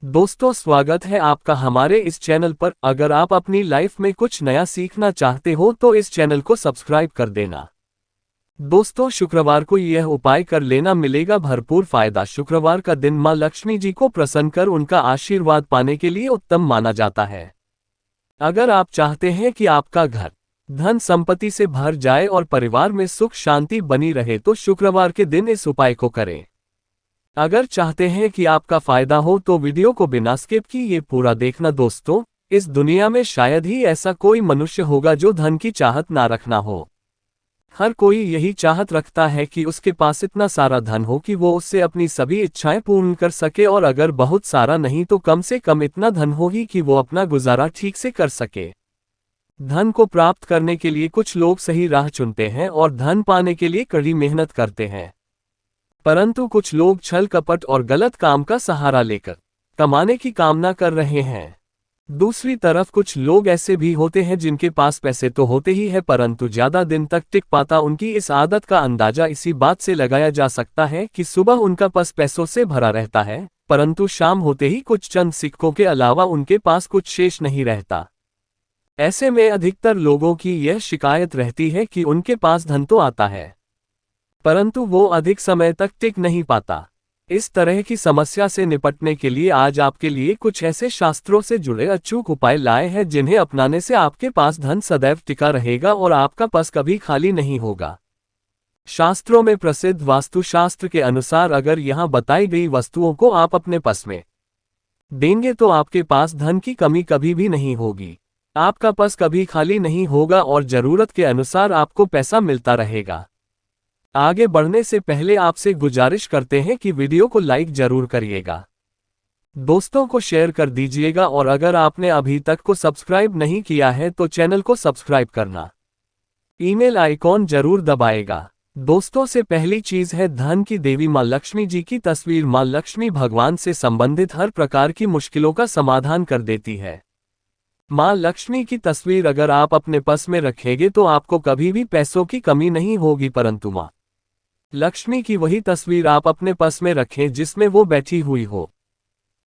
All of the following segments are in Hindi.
दोस्तों, स्वागत है आपका हमारे इस चैनल पर। अगर आप अपनी लाइफ में कुछ नया सीखना चाहते हो तो इस चैनल को सब्सक्राइब कर देना। दोस्तों, शुक्रवार को यह उपाय कर लेना, मिलेगा भरपूर फायदा। शुक्रवार का दिन मां लक्ष्मी जी को प्रसन्न कर उनका आशीर्वाद पाने के लिए उत्तम माना जाता है। अगर आप चाहते हैं कि आपका घर धन संपत्ति से भर जाए और परिवार में सुख शांति बनी रहे तो शुक्रवार के दिन इस उपाय को करें। अगर चाहते हैं कि आपका फायदा हो तो वीडियो को बिना स्किप किए पूरा देखना। दोस्तों, इस दुनिया में शायद ही ऐसा कोई मनुष्य होगा जो धन की चाहत ना रखना हो। हर कोई यही चाहत रखता है कि उसके पास इतना सारा धन हो कि वो उससे अपनी सभी इच्छाएं पूर्ण कर सके, और अगर बहुत सारा नहीं तो कम से कम इतना धन हो ही कि वो अपना गुजारा ठीक से कर सके। धन को प्राप्त करने के लिए कुछ लोग सही राह चुनते हैं और धन पाने के लिए कड़ी मेहनत करते हैं, परंतु कुछ लोग छल कपट और गलत काम का सहारा लेकर कमाने की कामना कर रहे हैं। दूसरी तरफ कुछ लोग ऐसे भी होते हैं जिनके पास पैसे तो होते ही है परंतु ज्यादा दिन तक टिक पाता। उनकी इस आदत का अंदाजा इसी बात से लगाया जा सकता है कि सुबह उनका पर्स पैसों से भरा रहता है, परंतु शाम होते ही कुछ चंद सिक्कों के अलावा उनके पास कुछ शेष नहीं रहता। ऐसे में अधिकतर लोगों की यह शिकायत रहती है कि उनके पास धन तो आता है परंतु वो अधिक समय तक टिक नहीं पाता। इस तरह की समस्या से निपटने के लिए आज आपके लिए कुछ ऐसे शास्त्रों से जुड़े अचूक उपाय लाए हैं जिन्हें अपनाने से आपके पास धन सदैव टिका रहेगा और आपका पर्स कभी खाली नहीं होगा। शास्त्रों में प्रसिद्ध वास्तुशास्त्र के अनुसार अगर यहाँ बताई गई वस्तुओं को आप अपने पर्स में देंगे तो आपके पास धन की कमी कभी भी नहीं होगी। आपका पर्स कभी खाली नहीं होगा और जरूरत के अनुसार आपको पैसा मिलता रहेगा। आगे बढ़ने से पहले आपसे गुजारिश करते हैं कि वीडियो को लाइक जरूर करिएगा, दोस्तों को शेयर कर दीजिएगा और अगर आपने अभी तक को सब्सक्राइब नहीं किया है तो चैनल को सब्सक्राइब करना, ईमेल आइकॉन जरूर दबाएगा। दोस्तों, से पहली चीज है धन की देवी मां लक्ष्मी जी की तस्वीर। मां लक्ष्मी भगवान से संबंधित हर प्रकार की मुश्किलों का समाधान कर देती है। मां लक्ष्मी की तस्वीर अगर आप अपने पर्स में रखेंगे तो आपको कभी भी पैसों की कमी नहीं होगी, परंतु मां लक्ष्मी की वही तस्वीर आप अपने पर्स में रखें जिसमें वो बैठी हुई हो।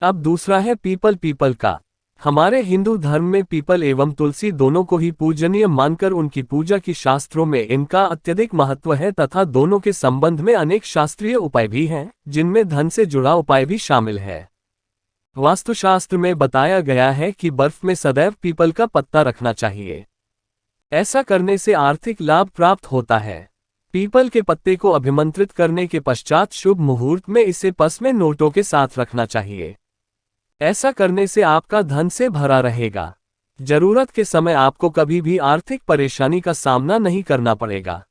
अब दूसरा है पीपल का। हमारे हिंदू धर्म में पीपल एवं तुलसी दोनों को ही पूजनीय मानकर उनकी पूजा की शास्त्रों में इनका अत्यधिक महत्व है तथा दोनों के संबंध में अनेक शास्त्रीय उपाय भी हैं जिनमें धन से जुड़ा उपाय भी शामिल है। वास्तुशास्त्र में बताया गया है कि बर्फ में सदैव पीपल का पत्ता रखना चाहिए। ऐसा करने से आर्थिक लाभ प्राप्त होता है। पीपल के पत्ते को अभिमंत्रित करने के पश्चात शुभ मुहूर्त में इसे पर्स में नोटों के साथ रखना चाहिए। ऐसा करने से आपका धन से भरा रहेगा। जरूरत के समय आपको कभी भी आर्थिक परेशानी का सामना नहीं करना पड़ेगा।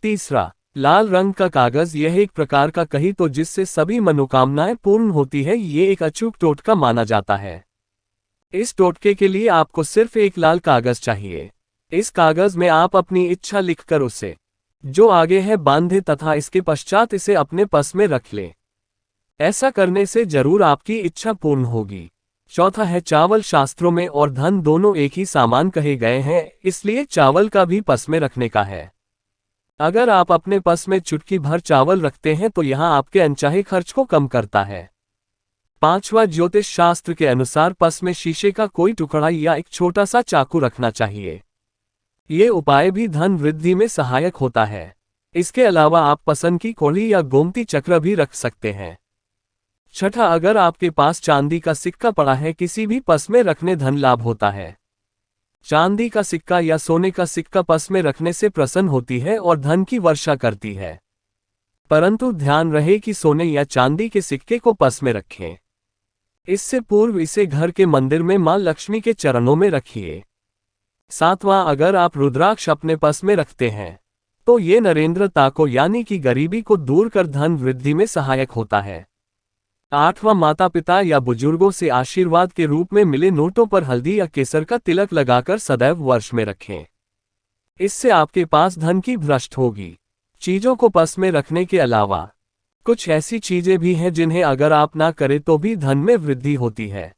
तीसरा, लाल रंग का कागज। यह एक प्रकार का कही तो जिससे सभी मनोकामनाएं पूर्ण होती है। ये एक अचूक टोटका माना जाता है। इस टोटके के लिए आपको सिर्फ एक लाल कागज चाहिए। इस कागज में आप अपनी इच्छा लिखकर उसे जो आगे है बांधे तथा इसके पश्चात इसे अपने पर्स में रख ले। ऐसा करने से जरूर आपकी इच्छा पूर्ण होगी। चौथा है चावल। शास्त्रों में और धन दोनों एक ही सामान कहे गए हैं, इसलिए चावल का भी पर्स में रखने का है। अगर आप अपने पर्स में चुटकी भर चावल रखते हैं तो यहां आपके अनचाहे खर्च को कम करता है। पांचवा, ज्योतिष शास्त्र के अनुसार पर्स में शीशे का कोई टुकड़ा या एक छोटा सा चाकू रखना चाहिए। ये उपाय भी धन वृद्धि में सहायक होता है। इसके अलावा आप पसंद की कौड़ी या गोमती चक्र भी रख सकते हैं। छठा, अगर आपके पास चांदी का सिक्का पड़ा है किसी भी पर्स में रखने धन लाभ होता है। चांदी का सिक्का या सोने का सिक्का पर्स में रखने से प्रसन्न होती है और धन की वर्षा करती है, परंतु ध्यान रहे कि सोने या चांदी के सिक्के को पर्स में रखें। इससे पूर्व इसे घर के मंदिर में मां लक्ष्मी के चरणों में रखिए। सातवां, अगर आप रुद्राक्ष अपने पर्स में रखते हैं तो ये नरेंद्रता को यानी कि गरीबी को दूर कर धन वृद्धि में सहायक होता है। आठवां, माता पिता या बुजुर्गों से आशीर्वाद के रूप में मिले नोटों पर हल्दी या केसर का तिलक लगाकर सदैव वर्ष में रखें। इससे आपके पास धन की भ्रष्ट होगी। चीजों को पर्स में रखने के अलावा कुछ ऐसी चीजें भी हैं जिन्हें अगर आप ना करें तो भी धन में वृद्धि होती है।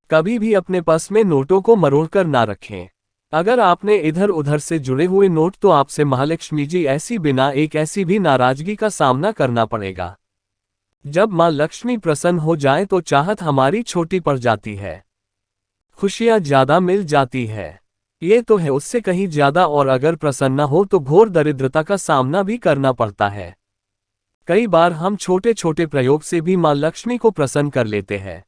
कभी भी अपने पर्स में नोटों को मरोड़कर ना रखें। अगर आपने इधर उधर से जुड़े हुए नोट तो आपसे महालक्ष्मी जी ऐसी भी नाराजगी का सामना करना पड़ेगा। जब माँ लक्ष्मी प्रसन्न हो जाए तो चाहत हमारी छोटी पड़ जाती है, खुशियाँ ज्यादा मिल जाती है। ये तो है उससे कहीं ज्यादा, और अगर प्रसन्न हो तो घोर दरिद्रता का सामना भी करना पड़ता है। कई बार हम छोटे छोटे प्रयोग से भी माँ लक्ष्मी को प्रसन्न कर लेते हैं,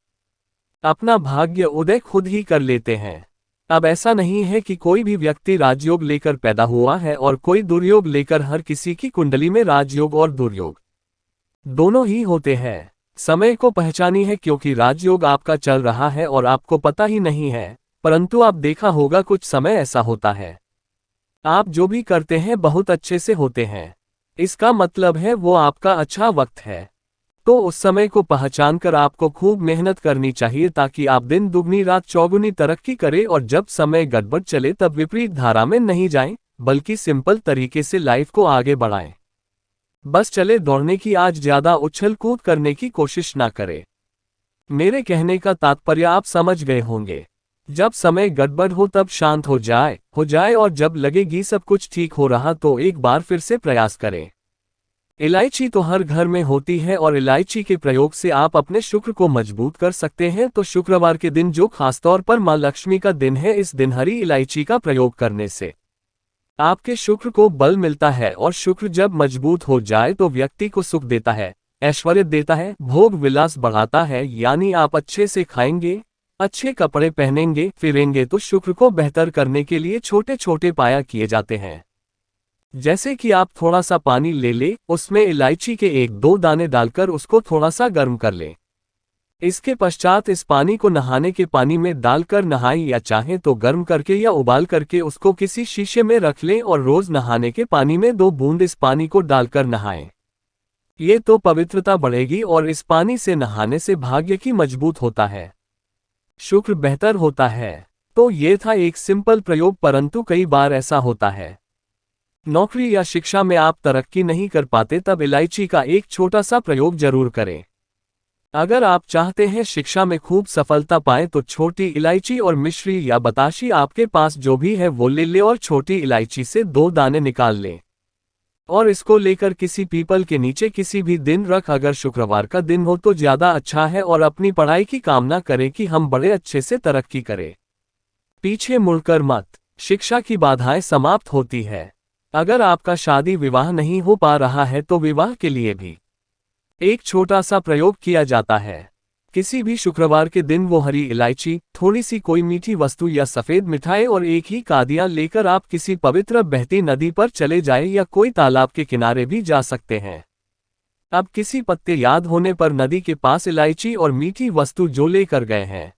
अपना भाग्य उदय खुद ही कर लेते हैं। अब ऐसा नहीं है कि कोई भी व्यक्ति राजयोग लेकर पैदा हुआ है और कोई दुर्योग लेकर। हर किसी की कुंडली में राजयोग और दुर्योग दोनों ही होते हैं। समय को पहचानी है, क्योंकि राजयोग आपका चल रहा है और आपको पता ही नहीं है। परंतु आप देखा होगा कुछ समय ऐसा होता है, आप जो भी करते हैं बहुत अच्छे से होते हैं। इसका मतलब है वो आपका अच्छा वक्त है। तो उस समय को पहचानकर आपको खूब मेहनत करनी चाहिए, ताकि आप दिन दुगनी रात चौगुनी तरक्की करें, और जब समय गड़बड़ चले तब विपरीत धारा में नहीं जाएं, बल्कि सिंपल तरीके से लाइफ को आगे बढ़ाएं। बस चले दौड़ने की, आज ज्यादा उछल कूद करने की कोशिश ना करें। मेरे कहने का तात्पर्य आप समझ गए होंगे। जब समय गड़बड़ हो तब शांत हो जाए, और जब लगेगी सब कुछ ठीक हो रहा तो एक बार फिर से प्रयास करें। इलायची तो हर घर में होती है, और इलायची के प्रयोग से आप अपने शुक्र को मजबूत कर सकते हैं। तो शुक्रवार के दिन, जो खासतौर पर माँ लक्ष्मी का दिन है, इस दिन हरी इलायची का प्रयोग करने से आपके शुक्र को बल मिलता है, और शुक्र जब मजबूत हो जाए तो व्यक्ति को सुख देता है, ऐश्वर्य देता है, भोग विलास बढ़ाता है। यानी आप अच्छे से खाएंगे, अच्छे कपड़े पहनेंगे, फिरेंगे। तो शुक्र को बेहतर करने के लिए छोटे छोटे उपाय किए जाते हैं। जैसे कि आप थोड़ा सा पानी ले उसमें इलायची के 1-2 दाने डालकर उसको थोड़ा सा गर्म कर लें। इसके पश्चात इस पानी को नहाने के पानी में डालकर नहाएं, या चाहें तो गर्म करके या उबाल करके उसको किसी शीशे में रख लें, और रोज नहाने के पानी में 2 बूंद इस पानी को डालकर नहाएं। ये तो पवित्रता बढ़ेगी, और इस पानी से नहाने से भाग्य की मजबूत होता है, शुक्र बेहतर होता है। तो ये था एक सिंपल प्रयोग, परंतु कई बार ऐसा होता है नौकरी या शिक्षा में आप तरक्की नहीं कर पाते, तब इलायची का एक छोटा सा प्रयोग जरूर करें। अगर आप चाहते हैं शिक्षा में खूब सफलता पाएं तो छोटी इलायची और मिश्री या बताशी आपके पास जो भी है वो ले और छोटी इलायची से 2 दाने निकाल लें, और इसको लेकर किसी पीपल के नीचे किसी भी दिन रख। अगर शुक्रवार का दिन हो तो ज्यादा अच्छा है, और अपनी पढ़ाई की कामना करें कि हम बड़े अच्छे से तरक्की करें। पीछे मुड़कर मत, शिक्षा की बाधाएं समाप्त होती है। अगर आपका शादी विवाह नहीं हो पा रहा है तो विवाह के लिए भी एक छोटा सा प्रयोग किया जाता है। किसी भी शुक्रवार के दिन वो हरी इलायची, थोड़ी सी कोई मीठी वस्तु या सफेद मिठाई और एक ही कादिया लेकर आप किसी पवित्र बहती नदी पर चले जाएं, या कोई तालाब के किनारे भी जा सकते हैं। अब किसी पत्ते याद होने पर नदी के पास इलायची और मीठी वस्तु जो लेकर गए हैं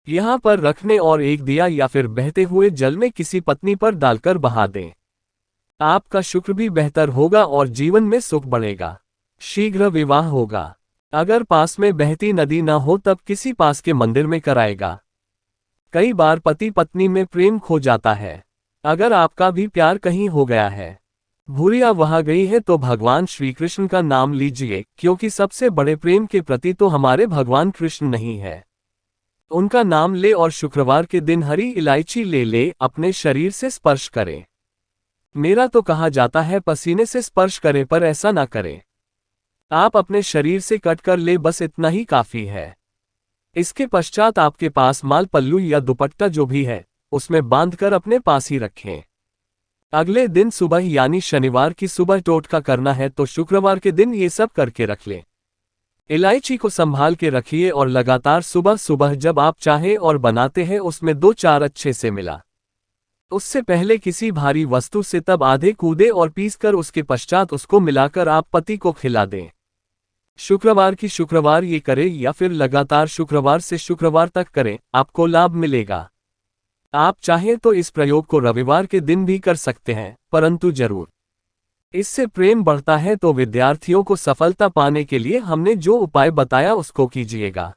यहाँ पर रखने, और एक दिया या फिर बहते हुए जल में किसी पत्नी पर डालकर बहा दें। आपका शुक्र भी बेहतर होगा और जीवन में सुख बढ़ेगा, शीघ्र विवाह होगा। अगर पास में बहती नदी न हो तब किसी पास के मंदिर में कराएगा। कई बार पति पत्नी में प्रेम खो जाता है। अगर आपका भी प्यार कहीं हो गया है, भूरिया वहां गई है, तो भगवान श्री कृष्ण का नाम लीजिए, क्योंकि सबसे बड़े प्रेम के प्रति तो हमारे भगवान कृष्ण नहीं है। उनका नाम ले और शुक्रवार के दिन हरी इलायची ले अपने शरीर से स्पर्श करें। मेरा तो कहा जाता है पसीने से स्पर्श करें, पर ऐसा ना करें। आप अपने शरीर से कट कर ले, बस इतना ही काफी है। इसके पश्चात आपके पास माल पल्लू या दुपट्टा जो भी है उसमें बांधकर अपने पास ही रखें। अगले दिन सुबह यानी शनिवार की सुबह टोटका करना है, तो शुक्रवार के दिन ये सब करके रख लें। इलायची को संभाल के रखिए, और लगातार सुबह सुबह जब आप चाहें और बनाते हैं उसमें 2-4 अच्छे से मिला। उससे पहले किसी भारी वस्तु से तब आधे कूदे और पीसकर उसके पश्चात उसको मिलाकर आप पति को खिला दें। शुक्रवार की शुक्रवार ये करें, या फिर लगातार शुक्रवार से शुक्रवार तक करें, आपको लाभ मिलेगा। आप चाहें तो इस प्रयोग को रविवार के दिन भी कर सकते हैं, परंतु जरूर इससे प्रेम बढ़ता है। तो विद्यार्थियों को सफलता पाने के लिए हमने जो उपाय बताया उसको कीजिएगा।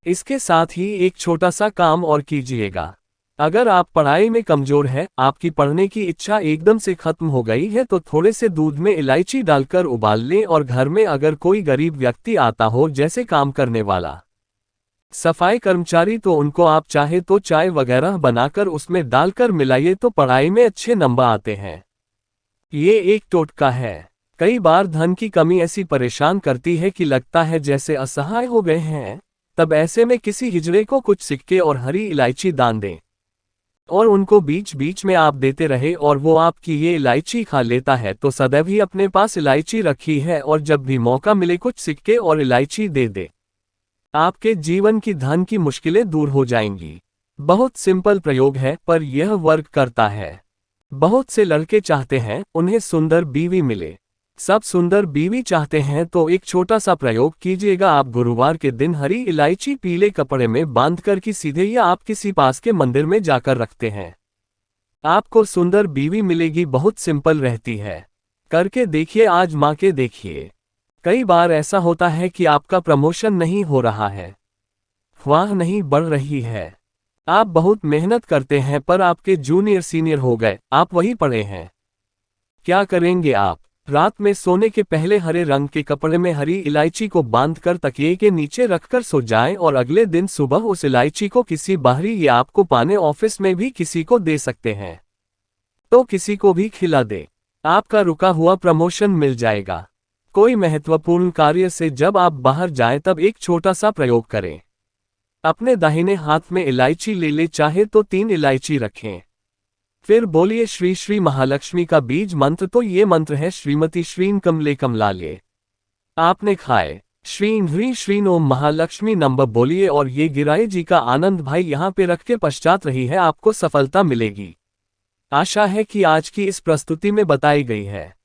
इसके साथ ही एक छोटा सा काम और कीजिएगा। अगर आप पढ़ाई में कमजोर हैं, आपकी पढ़ने की इच्छा एकदम से खत्म हो गई है, तो थोड़े से दूध में इलायची डालकर उबाल लें, और घर में अगर कोई गरीब व्यक्ति आता हो, जैसे काम करने वाला, सफाई कर्मचारी, तो उनको आप चाहे तो चाय वगैरह बनाकर उसमें डालकर मिलाइए, तो पढ़ाई में अच्छे नंबर आते हैं। ये एक टोटका है। कई बार धन की कमी ऐसी परेशान करती है कि लगता है जैसे असहाय हो गए हैं। तब ऐसे में किसी हिजड़े को कुछ सिक्के और हरी इलायची दान दें और उनको बीच बीच में आप देते रहे और वो आपकी ये इलायची खा लेता है तो सदैव ही अपने पास इलायची रखी है और जब भी मौका मिले कुछ सिक्के और इलायची दे दे। आपके जीवन की धन की मुश्किलें दूर हो जाएंगी। बहुत सिंपल प्रयोग है पर यह वर्क करता है। बहुत से लड़के चाहते हैं उन्हें सुंदर बीवी मिले। सब सुंदर बीवी चाहते हैं तो एक छोटा सा प्रयोग कीजिएगा। आप गुरुवार के दिन हरी इलायची पीले कपड़े में बांधकर की सीधे या आप किसी पास के मंदिर में जाकर रखते हैं, आपको सुंदर बीवी मिलेगी। बहुत सिंपल रहती है, करके देखिए, आजमा के देखिए। कई बार ऐसा होता है कि आपका प्रमोशन नहीं हो रहा है, वाह नहीं बढ़ रही है। आप बहुत मेहनत करते हैं पर आपके जूनियर सीनियर हो गए, आप वही पड़े हैं। क्या करेंगे आप? रात में सोने के पहले हरे रंग के कपड़े में हरी इलायची को बांधकर तकिए के नीचे रखकर सो जाएं और अगले दिन सुबह उस इलायची को किसी बाहरी या आपको पाने ऑफिस में भी किसी को दे सकते हैं, तो किसी को भी खिला दे। आपका रुका हुआ प्रमोशन मिल जाएगा। कोई महत्वपूर्ण कार्य से जब आप बाहर जाएं तब एक छोटा सा प्रयोग करें। अपने दाहिने हाथ में इलायची ले ले, चाहे तो 3 इलायची रखें। फिर बोलिए श्री श्री महालक्ष्मी का बीज मंत्र। तो ये मंत्र है श्रीमती श्रीन कमले कमलाले। आपने खाए श्रीन ह्री श्रीन ओम महालक्ष्मी नंबर बोलिए और ये गिराए जी का आनंद भाई यहाँ पे रख के पश्चात रही है, आपको सफलता मिलेगी। आशा है कि आज की इस प्रस्तुति में बताई गई है